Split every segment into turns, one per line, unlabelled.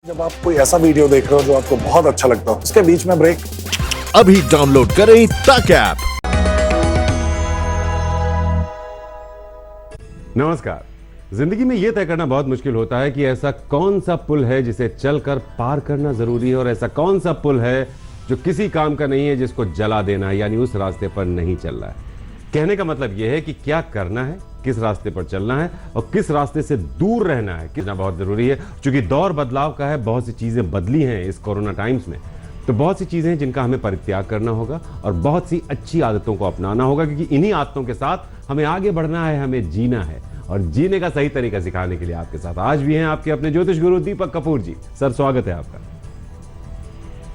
जब आप कोई ऐसा वीडियो देख रहे हो जो आपको बहुत अच्छा लगता हो, उसके बीच में ब्रेक।
अभी डाउनलोड करें तक ऐप।
नमस्कार। जिंदगी में यह तय करना बहुत मुश्किल होता है कि ऐसा कौन सा पुल है जिसे चलकर पार करना जरूरी है और ऐसा कौन सा पुल है जो किसी काम का नहीं है, जिसको जला देना है, यानी उस रास्ते पर नहीं चल रहा है। कहने का मतलब यह है कि क्या करना है, किस रास्ते पर चलना है और किस रास्ते से दूर रहना है, कितना बहुत जरूरी है। क्योंकि दौर बदलाव का है, बहुत सी चीजें बदली हैं इस कोरोना टाइम्स में, तो बहुत सी चीजें हैं जिनका हमें परित्याग करना होगा और बहुत सी अच्छी आदतों को अपनाना होगा, क्योंकि इन्हीं आदतों के साथ हमें आगे बढ़ना है, हमें जीना है। और जीने का सही तरीका सिखाने के लिए आपके साथ आज भी हैं आपके अपने ज्योतिष गुरु दीपक कपूर जी। सर, स्वागत है आपका।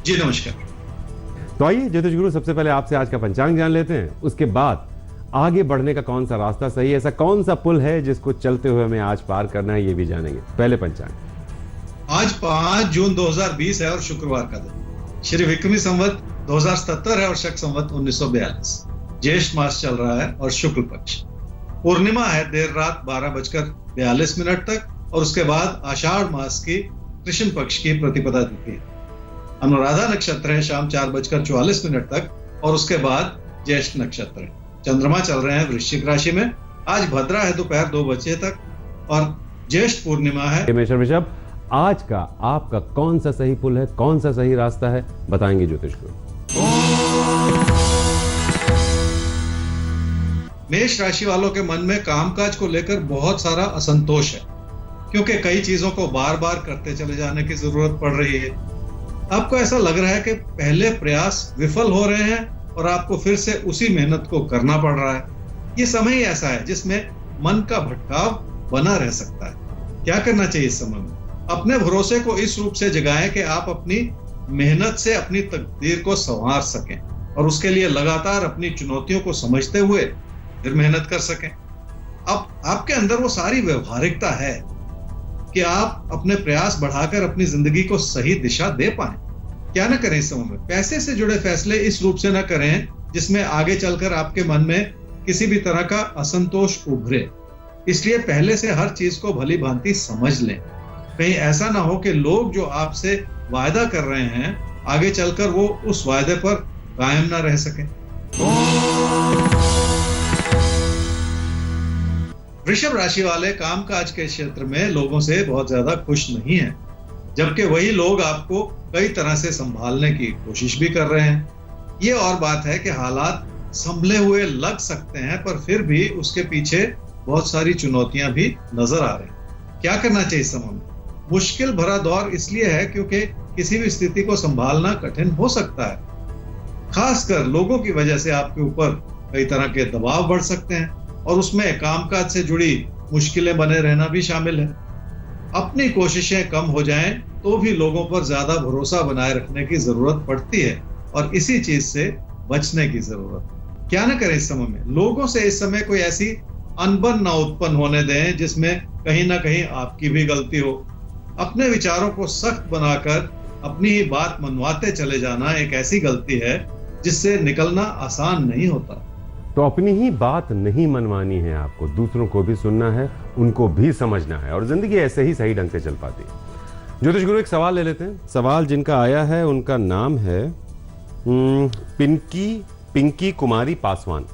जी नमस्कार।
तो आइए ज्योतिष गुरु, सबसे पहले आपसे आज का पंचांग जान लेते हैं, उसके बाद आगे बढ़ने का कौन सा रास्ता सही है, ऐसा कौन सा पुल है जिसको चलते हुए हमें आज पार करना है, ये भी जानेंगे। पहले पंचांग।
आज 5 जून 2020 है और शुक्रवार का दिन। श्री विक्रमी संवत 2077 है और शक संवत 1942। ज्येष्ठ मास चल रहा है और शुक्ल पक्ष। पूर्णिमा है देर रात 12:42 तक और उसके बाद आषाढ़ मास की कृष्ण पक्ष की प्रतिपदा तिथि है। अनुराधा नक्षत्र है शाम 4:44 तक और उसके बाद ज्येष्ठ नक्षत्र है। चंद्रमा चल रहे हैं वृश्चिक राशि में। आज भद्रा है दोपहर 2 बजे तक और ज्येष्ठ पूर्णिमा है।
मेषर वृषभ, आज का आपका कौन सा सही पुल है, कौन सा सही रास्ता है, बताएंगे ज्योतिष गुरु।
मेष राशि वालों के मन में कामकाज को लेकर बहुत सारा असंतोष है, क्योंकि कई चीजों को बार बार करते चले जाने की जरूरत पड़ रही है। आपको ऐसा लग रहा है कि पहले प्रयास विफल हो रहे हैं और आपको फिर से उसी मेहनत को करना पड़ रहा है। ये समय ही ऐसा है जिसमें मन का भटकाव बना रह सकता है। क्या करना चाहिए इस समय में? अपने भरोसे को इस रूप से जगाएं कि आप अपनी मेहनत से अपनी तकदीर को संवार सकें और उसके लिए लगातार अपनी चुनौतियों को समझते हुए फिर मेहनत कर सकें। अब आपके अंदर वो सारी व्यवहारिकता है कि आप अपने प्रयास बढ़ाकर अपनी जिंदगी को सही दिशा दे पाएं। क्या ना करें इस समय में? पैसे से जुड़े फैसले इस रूप से ना करें जिसमें आगे चलकर आपके मन में किसी भी तरह का असंतोष उभरे। इसलिए पहले से हर चीज को भली भांति समझ लें। कहीं ऐसा ना हो कि लोग जो आपसे वायदा कर रहे हैं आगे चलकर वो उस वायदे पर कायम ना रह सके। वृषभ राशि वाले कामकाज के क्षेत्र में लोगों से बहुत ज्यादा खुश नहीं हैं, जबकि वही लोग आपको कई तरह से संभालने की कोशिश भी कर रहे हैं। ये और बात है कि हालात संभले हुए लग सकते हैं, पर फिर भी उसके पीछे बहुत सारी चुनौतियां भी नजर आ रही हैं। क्या करना चाहिए इस समय में? मुश्किल भरा दौर इसलिए है क्योंकि किसी भी स्थिति को संभालना कठिन हो सकता है। खासकर लोगों की वजह से आपके ऊपर कई तरह के दबाव बढ़ सकते हैं और उसमें कामकाज से जुड़ी मुश्किलें बने रहना भी शामिल है। अपनी कोशिशें कम हो जाएं तो भी लोगों पर ज्यादा भरोसा बनाए रखने की जरूरत पड़ती है और इसी चीज से बचने की जरूरत है। क्या ना करें इस समय में? लोगों से इस समय कोई ऐसी अनबन ना उत्पन्न होने दें जिसमें कहीं ना कहीं आपकी भी गलती हो। अपने विचारों को सख्त बनाकर अपनी ही बात मनवाते चले जाना एक ऐसी गलती है जिससे निकलना आसान नहीं होता।
तो अपनी ही बात नहीं मनवानी है, आपको दूसरों को भी सुनना है, उनको भी समझना है और जिंदगी ऐसे ही सही ढंग से चल पाती है। ज्योतिष गुरु, एक सवाल ले लेते हैं। सवाल जिनका आया है उनका नाम है पिंकी कुमारी पासवान।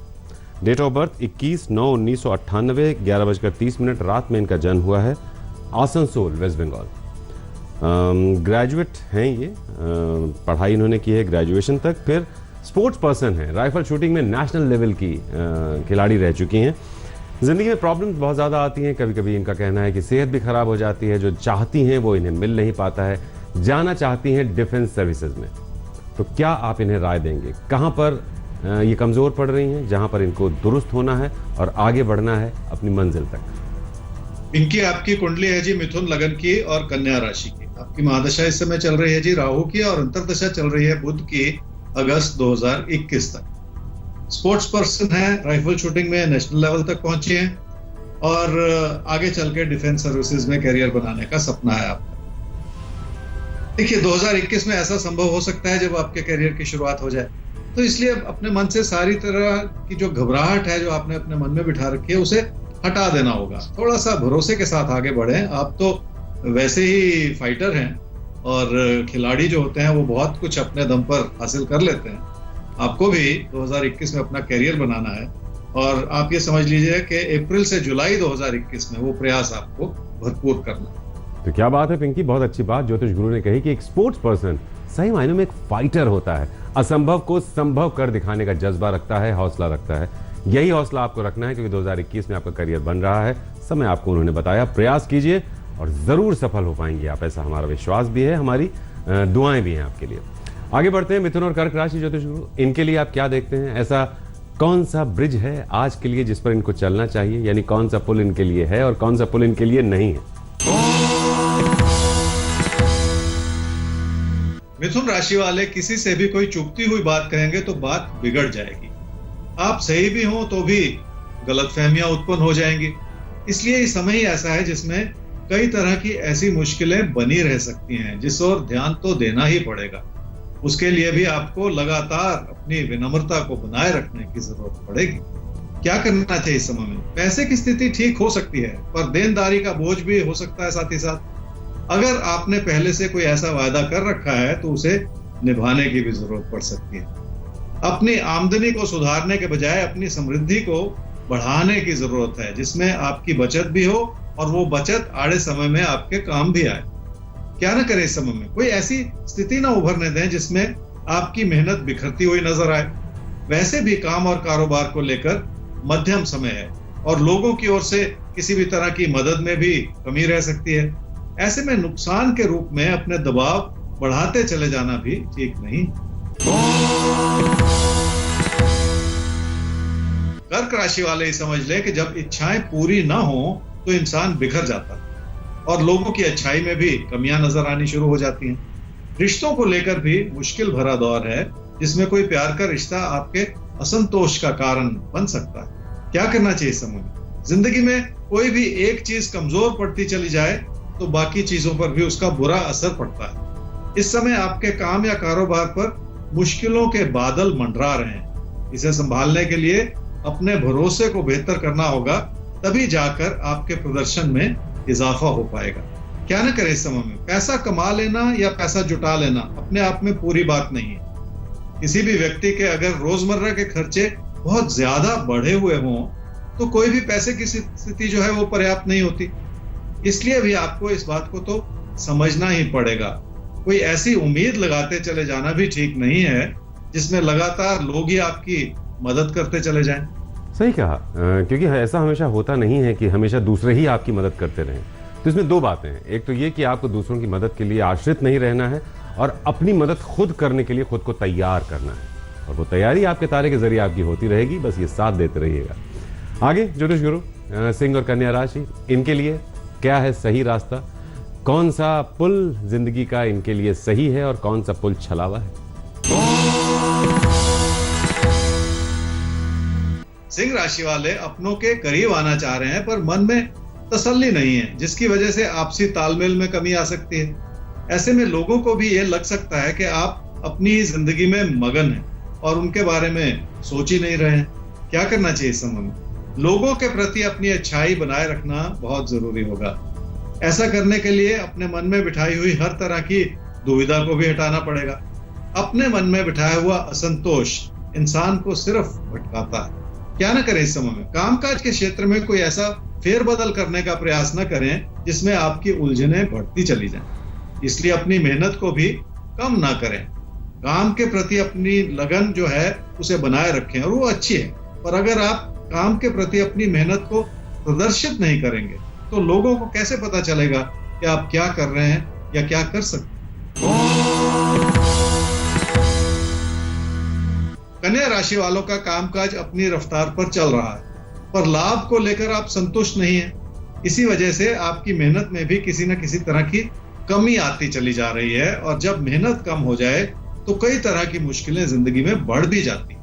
डेट ऑफ बर्थ 21/9/1998, 11:30 रात में इनका जन्म हुआ है। आसनसोल, वेस्ट बंगाल। ग्रेजुएट हैं ये, पढ़ाई इन्होंने की है ग्रेजुएशन तक। फिर स्पोर्ट्स पर्सन है, राइफल शूटिंग में नेशनल लेवल की खिलाड़ी रह चुकी हैं। जिंदगी में प्रॉब्लम्स बहुत ज़्यादा आती हैं। कभी कभी इनका कहना है कि सेहत भी खराब हो जाती है, जो चाहती हैं वो इन्हें मिल नहीं पाता है। जाना चाहती हैं डिफेंस सर्विसेज में, तो क्या आप इन्हें राय देंगे? कहाँ पर ये कमज़ोर पड़ रही हैं, जहाँ पर इनको दुरुस्त होना है और आगे बढ़ना है अपनी मंजिल तक?
पिंकी, आपकी कुंडली है जी मिथुन लगन की और कन्या राशि की। आपकी महादशा इस समय चल रही है जी राहु की और अंतर्दशा चल रही है बुध की अगस्त 2021 तक। स्पोर्ट्स पर्सन है, राइफल शूटिंग में नेशनल लेवल तक पहुंची हैं और आगे चल के डिफेंस सर्विसेज में करियर बनाने का सपना है आपका। देखिए, 2021 में ऐसा संभव हो सकता है जब आपके करियर की शुरुआत हो जाए, तो इसलिए अपने मन से सारी तरह की जो घबराहट है जो आपने अपने मन में बिठा रखी है उसे हटा देना होगा। थोड़ा सा भरोसे के साथ आगे बढ़ें। आप तो वैसे ही फाइटर हैं और खिलाड़ी जो होते हैं वो बहुत कुछ अपने दम पर हासिल कर लेते हैं। आपको भी 2021 में अपना करियर बनाना है और आप ये समझ लीजिए कि अप्रैल से जुलाई 2021 में वो प्रयास आपको भरपूर करना है।
तो क्या बात है पिंकी, बहुत अच्छी बात ज्योतिष गुरु ने कही कि एक स्पोर्ट्स पर्सन सही मायनों में एक फाइटर होता है, असंभव को संभव कर दिखाने का जज्बा रखता है, हौसला रखता है। यही हौसला आपको रखना है क्योंकि 2021 में आपका करियर बन रहा है। समय आपको उन्होंने बताया, प्रयास कीजिए और जरूर सफल हो पाएंगे आप, ऐसा हमारा विश्वास भी है, हमारी दुआएं भी हैं आपके लिए। आगे बढ़ते हैं मिथुन और कर्क राशि ज्योतिष गुरु, इनके लिए आप क्या देखते हैं? ऐसा कौन सा ब्रिज है आज के लिए जिस पर इनको चलना चाहिए, यानी कौन सा पुल इनके लिए है और कौन सा पुल इनके लिए नहीं है?
मिथुन राशि वाले किसी से भी कोई चुभती हुई बात कहेंगे तो बात बिगड़ जाएगी। आप सही भी हो तो भी गलतफहमियां उत्पन्न हो जाएंगी। इसलिए ये समय ही ऐसा है जिसमें कई तरह की ऐसी मुश्किलें बनी रह सकती हैं जिस ओर ध्यान तो देना ही पड़ेगा। उसके लिए भी आपको लगातार अपनी विनम्रता को बनाए रखने की जरूरत पड़ेगी। क्या करना चाहिए इस समय में? पैसे की स्थिति ठीक हो सकती है पर देनदारी का बोझ भी हो सकता है साथ ही साथ। अगर आपने पहले से कोई ऐसा वायदा कर रखा है तो उसे निभाने की भी जरूरत पड़ सकती है। अपनी आमदनी को सुधारने के बजाय अपनी समृद्धि को बढ़ाने की जरूरत है जिसमें आपकी बचत भी हो और वो बचत आड़े समय में आपके काम भी आए। क्या ना करें इस समय में? कोई ऐसी स्थिति ना उभरने दें जिसमें आपकी मेहनत बिखरती हुई नजर आए। वैसे भी काम और कारोबार को लेकर मध्यम समय है और लोगों की ओर से किसी भी तरह की मदद में भी कमी रह सकती है। ऐसे में नुकसान के रूप में अपने दबाव बढ़ाते चले जाना भी ठीक नहीं। कर्क राशि वाले समझ ले कि जब इच्छाएं पूरी ना हो तो इंसान बिखर जाता है और लोगों की अच्छाई में भी कमियां नजर आनी शुरू हो जाती हैं। रिश्तों को लेकर भी मुश्किल भरा दौर है जिसमें कोई प्यार का रिश्ता आपके असंतोष का कारण बन सकता है। क्या करना चाहिए इस समय में? जिंदगी में कोई भी एक चीज कमजोर पड़ती चली जाए तो बाकी चीजों पर भी उसका बुरा असर पड़ता है। इस समय आपके काम या कारोबार पर मुश्किलों के बादल मंडरा रहे हैं। इसे संभालने के लिए अपने भरोसे को बेहतर करना होगा, तभी जाकर आपके प्रदर्शन में इजाफा हो पाएगा। क्या ना करें इस समय में? पैसा कमा लेना या पैसा जुटा लेना अपने आप में पूरी बात नहीं है। किसी भी व्यक्ति के अगर रोजमर्रा के खर्चे बहुत ज्यादा बढ़े हुए हों तो कोई भी पैसे की स्थिति जो है वो पर्याप्त नहीं होती। इसलिए भी आपको इस बात को तो समझना ही पड़ेगा। कोई ऐसी उम्मीद लगाते चले जाना भी ठीक नहीं है जिसमें लगातार लोग ही आपकी मदद करते चले जाएं।
सही कहा, क्योंकि ऐसा हमेशा होता नहीं है कि हमेशा दूसरे ही आपकी मदद करते रहें। तो इसमें दो बातें हैं, एक तो ये कि आपको दूसरों की मदद के लिए आश्रित नहीं रहना है और अपनी मदद खुद करने के लिए खुद को तैयार करना है और वो तैयारी आपके तारे के जरिए आपकी होती रहेगी, बस ये साथ देते रहिएगा। आगे ज्योतिष गुरु, सिंह और कन्या राशि, इनके लिए क्या है सही रास्ता? कौन सा पुल जिंदगी का इनके लिए सही है और कौन सा पुल छलावा है?
सिंह राशि वाले अपनों के करीब आना चाह रहे हैं पर मन में तसल्ली नहीं है जिसकी वजह से आपसी तालमेल में कमी आ सकती है। ऐसे में लोगों को भी यह लग सकता है कि आप अपनी जिंदगी में मगन हैं और उनके बारे में सोच ही नहीं रहे हैं। क्या करना चाहिए इस समय में? लोगों के प्रति अपनी अच्छाई बनाए रखना बहुत जरूरी होगा। ऐसा करने के लिए अपने मन में बिठाई हुई हर तरह की दुविधा को भी हटाना पड़ेगा। अपने मन में बिठाया हुआ असंतोष इंसान को सिर्फ भटकाता है। क्या ना करें इस समय में? कामकाज के क्षेत्र में कोई ऐसा फेरबदल करने का प्रयास न करें जिसमें आपकी उलझनें बढ़ती चली जाएं। इसलिए अपनी मेहनत को भी कम ना करें। काम के प्रति अपनी लगन जो है उसे बनाए रखें और वो अच्छी है, पर अगर आप काम के प्रति अपनी मेहनत को प्रदर्शित नहीं करेंगे तो लोगों को कैसे पता चलेगा कि आप क्या कर रहे हैं या क्या कर सकते हैं? कन्या राशि वालों का कामकाज अपनी रफ्तार पर चल रहा है पर लाभ को लेकर आप संतुष्ट नहीं हैं। इसी वजह से आपकी मेहनत में भी किसी न किसी तरह की कमी आती चली जा रही है और जब मेहनत कम हो जाए तो कई तरह की मुश्किलें जिंदगी में बढ़ भी जाती।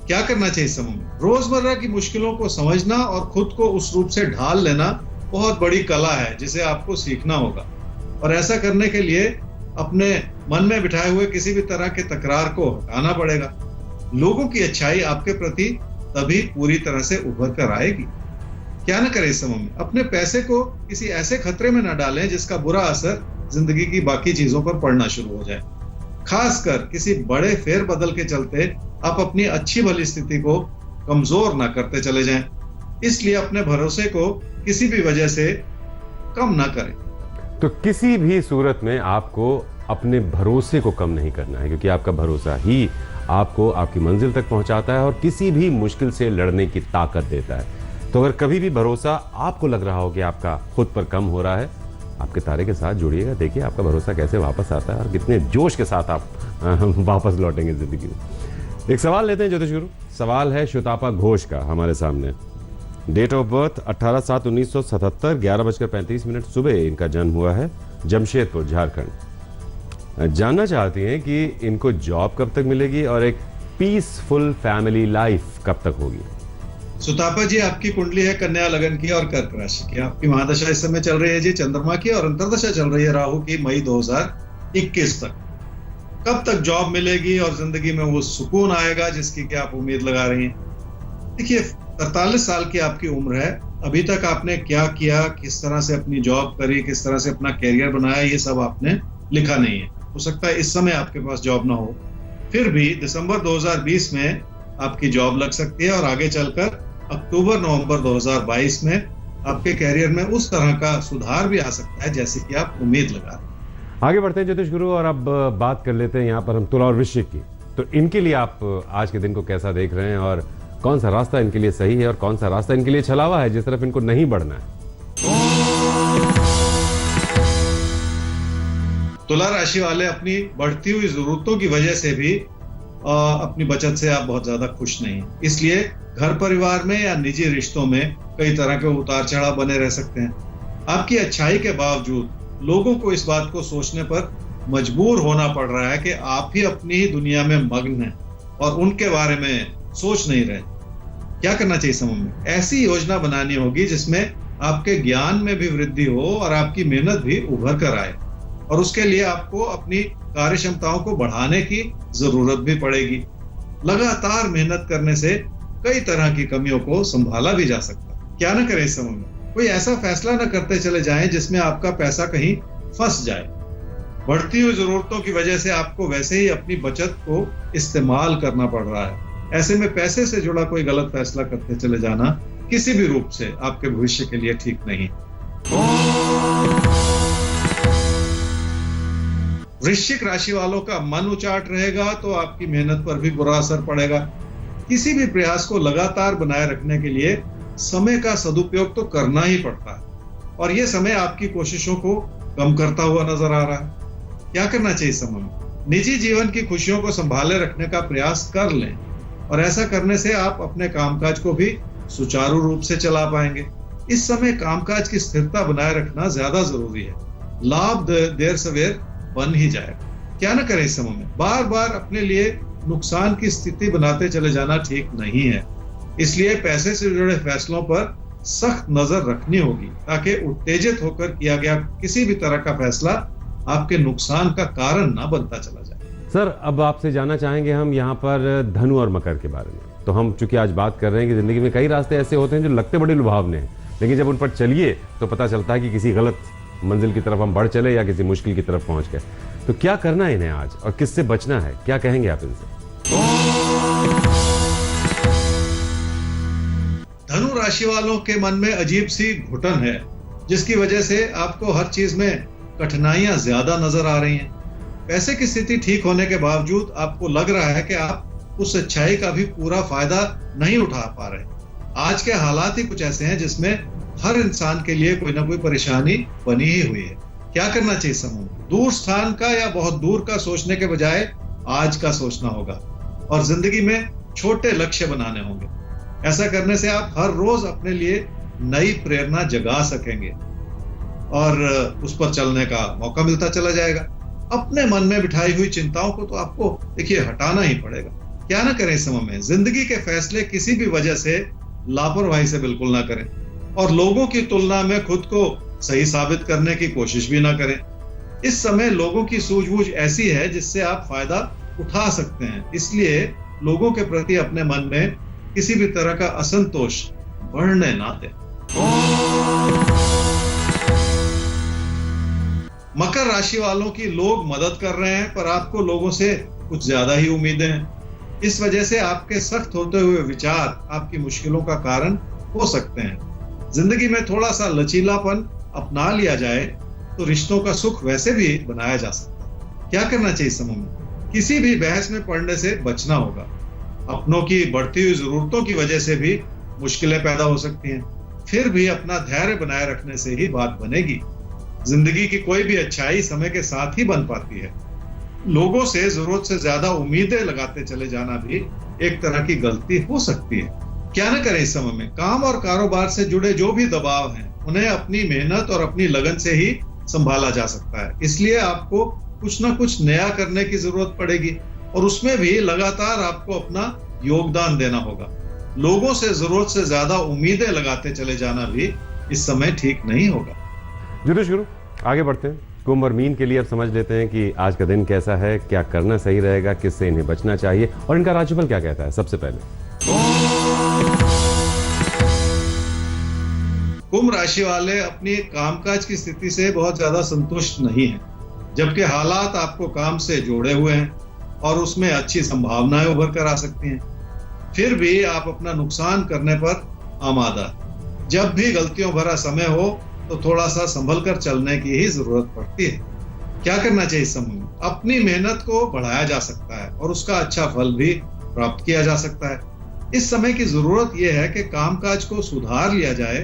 क्या करना चाहिए इस समय में? रोजमर्रा की मुश्किलों को समझना और खुद को उस रूप से ढाल लेना बहुत बड़ी कला है जिसे आपको सीखना होगा और ऐसा करने के लिए अपने मन में बिठाए हुए किसी भी तरह के तकरार को हटाना पड़ेगा। लोगों की अच्छाई आपके प्रति तभी पूरी तरह से उभर कर आएगी। क्या न करें इस समय में? अपने पैसे को किसी ऐसे खतरे में न डालें जिसका बुरा असर जिंदगी की बाकी चीजों पर पड़ना शुरू हो जाए। खासकर किसी बड़े फेरबदल के चलते आप अपनी अच्छी भली स्थिति को कमजोर ना करते चले जाएं। इसलिए अपने भरोसे को किसी भी वजह से कम ना करें।
तो किसी भी सूरत में आपको अपने भरोसे को कम नहीं करना है, क्योंकि आपका भरोसा ही आपको आपकी मंजिल तक पहुंचाता है और किसी भी मुश्किल से लड़ने की ताकत देता है। तो अगर कभी भी भरोसा आपको लग रहा हो कि आपका खुद पर कम हो रहा है, आपके तारे के साथ जुड़िएगा, देखिए आपका भरोसा कैसे वापस आता है और कितने जोश के साथ आप वापस लौटेंगे जिंदगी में। एक सवाल लेते हैं ज्योतिष गुरु। सवाल है शुतापा घोष का हमारे सामने। डेट ऑफ बर्थ 18/7/1977, 11:35 सुबह इनका जन्म हुआ है, जमशेदपुर, झारखंड। जानना चाहती हैं कि इनको जॉब कब तक मिलेगी और एक पीसफुल फैमिली लाइफ कब तक होगी।
सुतापा जी, आपकी कुंडली है कन्या लगन की और कर्क राशि की। आपकी महादशा इस समय चल रही है जी चंद्रमा की, और अंतर्दशा चल रही है राहु की मई 2021 तक। कब तक जॉब मिलेगी और जिंदगी में वो सुकून आएगा जिसकी कि आप उम्मीद लगा रही हैं? देखिए, 43 साल की आपकी उम्र है। अभी तक आपने क्या किया, किस तरह से अपनी जॉब करी, किस तरह से अपना कैरियर बनाया, ये सब आपने लिखा नहीं है। हो सकता है इस समय आपके पास जॉब ना हो, फिर भी दिसंबर 2020 में आपकी जॉब लग सकती है और आगे चलकर अक्टूबर-नवंबर 2022 में आपके कैरियर में उस तरह का सुधार भी आ सकता है जैसे कि आप उम्मीद लगा रहे हैं।
आगे बढ़ते हैं ज्योतिष गुरु, और अब बात कर लेते हैं यहाँ पर हम तुला और वृश्चिक की। तो इनके लिए आप आज के दिन को कैसा देख रहे हैं और कौन सा रास्ता इनके लिए सही है और कौन सा रास्ता इनके लिए छलावा है जिस तरफ इनको नहीं बढ़ना है।
तुला राशि वाले अपनी बढ़ती हुई जरूरतों की वजह से भी अपनी बचत से आप बहुत ज्यादा खुश नहीं हैं। इसलिए घर परिवार में या निजी रिश्तों में कई तरह के उतार चढ़ाव बने रह सकते हैं। आपकी अच्छाई के बावजूद लोगों को इस बात को सोचने पर मजबूर होना पड़ रहा है कि आप ही अपनी ही दुनिया में मग्न हैं और उनके बारे में सोच नहीं रहे। क्या करना चाहिए समय में? ऐसी योजना बनानी होगी जिसमें आपके ज्ञान में भी वृद्धि हो और आपकी मेहनत भी उभर कर आए, और उसके लिए आपको अपनी कार्य क्षमताओं को बढ़ाने की जरूरत भी पड़ेगी। लगातार मेहनत करने से कई तरह की कमियों को संभाला भी जा सकता है। क्या ना करें इस समय में? कोई ऐसा फैसला न करते चले जाएं जिसमें आपका पैसा कहीं फंस जाए। बढ़ती हुई जरूरतों की वजह से आपको वैसे ही अपनी बचत को इस्तेमाल करना पड़ रहा है। ऐसे में पैसे से जुड़ा कोई गलत फैसला करते चले जाना किसी भी रूप से आपके भविष्य के लिए ठीक नहीं। वृश्चिक राशि वालों का मन उचाट रहेगा तो आपकी मेहनत पर भी बुरा असर पड़ेगा। किसी भी प्रयास को लगातार बनाए रखने के लिए समय का सदुपयोग तो करना ही पड़ता है, और यह समय आपकी कोशिशों को कम करता हुआ नजर आ रहा है। क्या करना चाहिए समय में? निजी जीवन की खुशियों को संभाले रखने का प्रयास कर लें, और ऐसा करने से आप अपने कामकाज को भी सुचारू रूप से चला पाएंगे। इस समय कामकाज की स्थिरता बनाए रखना ज्यादा जरूरी है। लाभ देर सवेर बन ही जाएगा। क्या न करें इस समय में? बार बार अपने लिए नुकसान की स्थिति बनाते चले जाना ठीक नहीं है। इसलिए पैसे से जुड़े फैसलों पर सख्त नजर रखनी होगी ताकि उत्तेजित होकर किया गया किसी भी तरह का फैसला आपके नुकसान का कारण ना बनता चला जाए।
सर, अब आपसे जानना चाहेंगे हम यहाँ पर धनु और मकर के बारे में। तो हम चूंकि आज बात कर रहे हैं कि जिंदगी में कई रास्ते ऐसे होते हैं जो लगते बड़े लुभावने हैं, लेकिन जब उन पर चलिए तो पता चलता है कि किसी गलत मंजिल की तरफ हम बढ़ चले या किसी मुश्किल की तरफ पहुंच गए। तो क्या करना है इन्हें आज और किससे बचना है? क्या कहेंगे आप इनसे?
धनु राशि वालों के मन में अजीब सी घुटन है जिसकी वजह से आपको हर चीज में कठिनाइयां ज्यादा नजर आ रही हैं। पैसे की स्थिति ठीक होने के बावजूद आपको लग रहा है कि आप उस अच्छाई का भी पूरा फायदा नहीं उठा पा रहे। आज के हालात ही कुछ ऐसे हैं जिसमें हर इंसान के लिए कोई ना कोई परेशानी बनी ही हुई है। क्या करना चाहिए समूह? दूर स्थान का या बहुत दूर का सोचने के बजाय आज का सोचना होगा और जिंदगी में छोटे लक्ष्य बनाने होंगे। ऐसा करने से आप हर रोज अपने लिए नई प्रेरणा जगा सकेंगे और उस पर चलने का मौका मिलता चला जाएगा। अपने मन में बिठाई हुई चिंताओं को तो आपको देखिए हटाना ही पड़ेगा। क्या ना करें इस समय में? जिंदगी के फैसले किसी भी वजह से लापरवाही से बिल्कुल ना करें और लोगों की तुलना में खुद को सही साबित करने की कोशिश भी ना करें। इस समय लोगों की सूझबूझ ऐसी है जिससे आप फायदा उठा सकते हैं, इसलिए लोगों के प्रति अपने मन में किसी भी तरह का असंतोष बढ़ने ना दें। मकर राशि वालों की लोग मदद कर रहे हैं, पर आपको लोगों से कुछ ज्यादा ही उम्मीदें हैं। इस वजह से आपके सख्त होते हुए विचार आपकी मुश्किलों का कारण हो सकते हैं। जिंदगी में थोड़ा सा लचीलापन अपना लिया जाए तो रिश्तों का सुख वैसे भी बनाया जा सकता है। क्या करना चाहिए इस समय में? किसी भी बहस में पड़ने से बचना होगा। अपनों की बढ़ती हुई जरूरतों की वजह से भी मुश्किलें पैदा हो सकती हैं, फिर भी अपना धैर्य बनाए रखने से ही बात बनेगी। जिंदगी की कोई भी अच्छाई समय के साथ ही बन पाती है। लोगों से जरूरत से ज्यादा उम्मीदें लगाते चले जाना भी एक तरह की गलती हो सकती है। क्या न करें इस समय में? काम और कारोबार से जुड़े जो भी दबाव हैं उन्हें अपनी मेहनत और अपनी लगन से ही संभाला जा सकता है। इसलिए आपको कुछ ना कुछ नया करने की जरूरत पड़ेगी और उसमें भी लगातार आपको अपना योगदान देना होगा। लोगों से जरूरत से ज्यादा उम्मीदें लगाते चले जाना भी इस समय ठीक नहीं होगा।
ज्योतिष गुरु, आगे बढ़ते हैं। कुंभ और मीन के लिए अब समझ लेते हैं कि आज का दिन कैसा है, क्या करना सही रहेगा, किससे इन्हें बचना चाहिए और इनका राशिफल क्या कहता है। सबसे पहले
कुंभ राशि वाले अपनी कामकाज की स्थिति से बहुत ज्यादा संतुष्ट नहीं हैं, जबकि हालात आपको काम से जोड़े हुए हैं और उसमें अच्छी संभावनाएं उभर कर आ सकती हैं। फिर भी आप अपना नुकसान करने पर आमादा। जब भी गलतियों भरा समय हो तो थोड़ा सा संभल कर चलने की ही जरूरत पड़ती है। क्या करना चाहिए इस समय में? अपनी मेहनत को बढ़ाया जा सकता है और उसका अच्छा फल भी प्राप्त किया जा सकता है। इस समय की जरूरत यह है कि कामकाज को सुधार लिया जाए,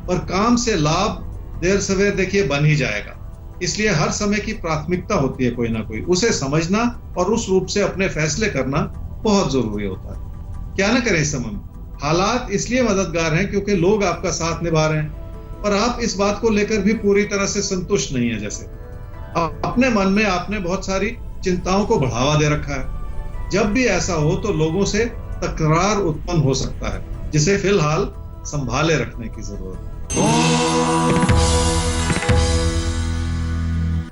पर काम से लाभ देर सवेर देखिए बन ही जाएगा। इसलिए हर समय की प्राथमिकता होती है कोई ना कोई, उसे समझना और उस रूप से अपने फैसले करना बहुत जरूरी होता है। क्या ना करें इस समय में? हालात इसलिए मददगार हैं क्योंकि लोग आपका साथ निभा रहे हैं, पर आप इस बात को लेकर भी पूरी तरह से संतुष्ट नहीं है। जैसे अपने मन में आपने बहुत सारी चिंताओं को बढ़ावा दे रखा है। जब भी ऐसा हो तो लोगों से तकरार उत्पन्न हो सकता है, जिसे फिलहाल संभाले रखने की जरूरत है।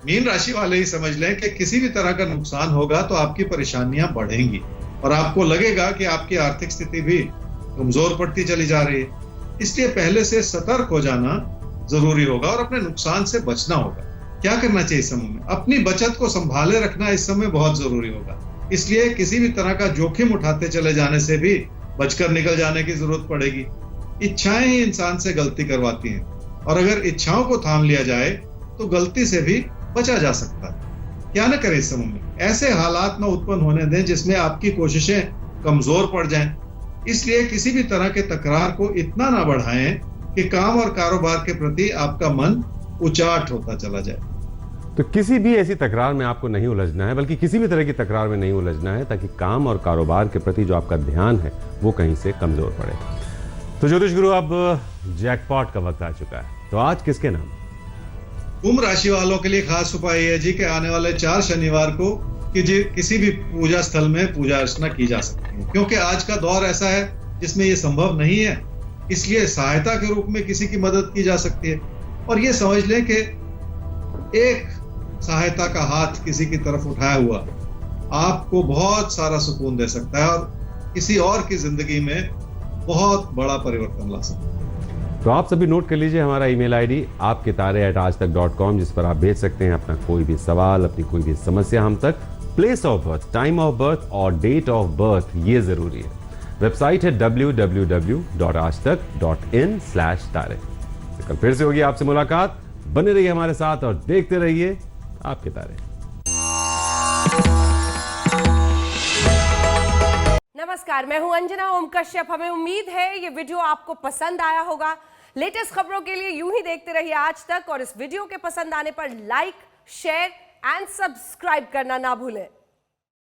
मीन राशि वाले ही समझ लें कि किसी भी तरह का नुकसान होगा तो आपकी परेशानियां बढ़ेंगी और आपको लगेगा कि आपकी आर्थिक स्थिति भी कमजोर पड़ती चली जा रही है। इसलिए पहले से सतर्क हो जाना जरूरी होगा और अपने नुकसान से बचना होगा। क्या करना चाहिए इस समय में? अपनी बचत को संभाले रखना इस समय बहुत जरूरी होगा। इसलिए किसी भी तरह का जोखिम उठाते चले जाने से भी बचकर निकल जाने की जरूरत पड़ेगी। इच्छाएं ही इंसान से गलती करवाती हैं और अगर इच्छाओं को थाम लिया जाए तो गलती से भी बचा जा सकता है। क्या न करें इस समय में? ऐसे हालात न उत्पन्न होने दें जिसमें आपकी कोशिशें कमजोर पड़ जाएं। इसलिए किसी भी तरह के तकरार को इतना ना बढ़ाएं कि काम और कारोबार के प्रति आपका मन उचाट होता चला जाए।
तो किसी भी ऐसी तकरार में आपको नहीं उलझना है, बल्कि किसी भी तरह की तकरार में नहीं उलझना है, ताकि काम और कारोबार के प्रति जो आपका ध्यान है वो कहीं से कमजोर पड़े। तो ज्योतिष गुरु, अब जैकपॉट का वक्त आ चुका है, तो आज किसके नाम?
कुंभ राशि वालों के लिए खास उपाय है जी कि आने वाले 4 शनिवार को किसी भी पूजा स्थल में पूजा अर्चना की जा सकती है, क्योंकि आज का दौर ऐसा है जिसमें ये संभव नहीं है। इसलिए सहायता के रूप में किसी की मदद की जा सकती है और ये समझ लें कि एक सहायता का हाथ किसी की तरफ उठाया हुआ आपको बहुत सारा सुकून दे सकता है और किसी और की जिंदगी में बहुत बड़ा परिवर्तन ला सकता है।
तो आप सभी नोट कर लीजिए हमारा ईमेल आईडी आपketare@aajtak.com, जिस पर आप भेज सकते हैं अपना कोई भी सवाल, अपनी कोई भी समस्या हम तक। Place of birth, time of birth और डेट ऑफ बर्थ ये जरूरी है। वेबसाइट है www.aajtak.in/tare। कल फिर से होगी आपसे मुलाकात। बने रहिए हमारे साथ और देखते रहिए आपके तारे।
नमस्कार, मैं हूं अंजना ओम कश्यप। हमें उम्मीद है ये वीडियो आपको पसंद आया होगा। लेटेस्ट खबरों के लिए यूं ही देखते रहिए आज तक और इस वीडियो के पसंद आने पर लाइक, शेयर एंड सब्सक्राइब करना ना भूलें।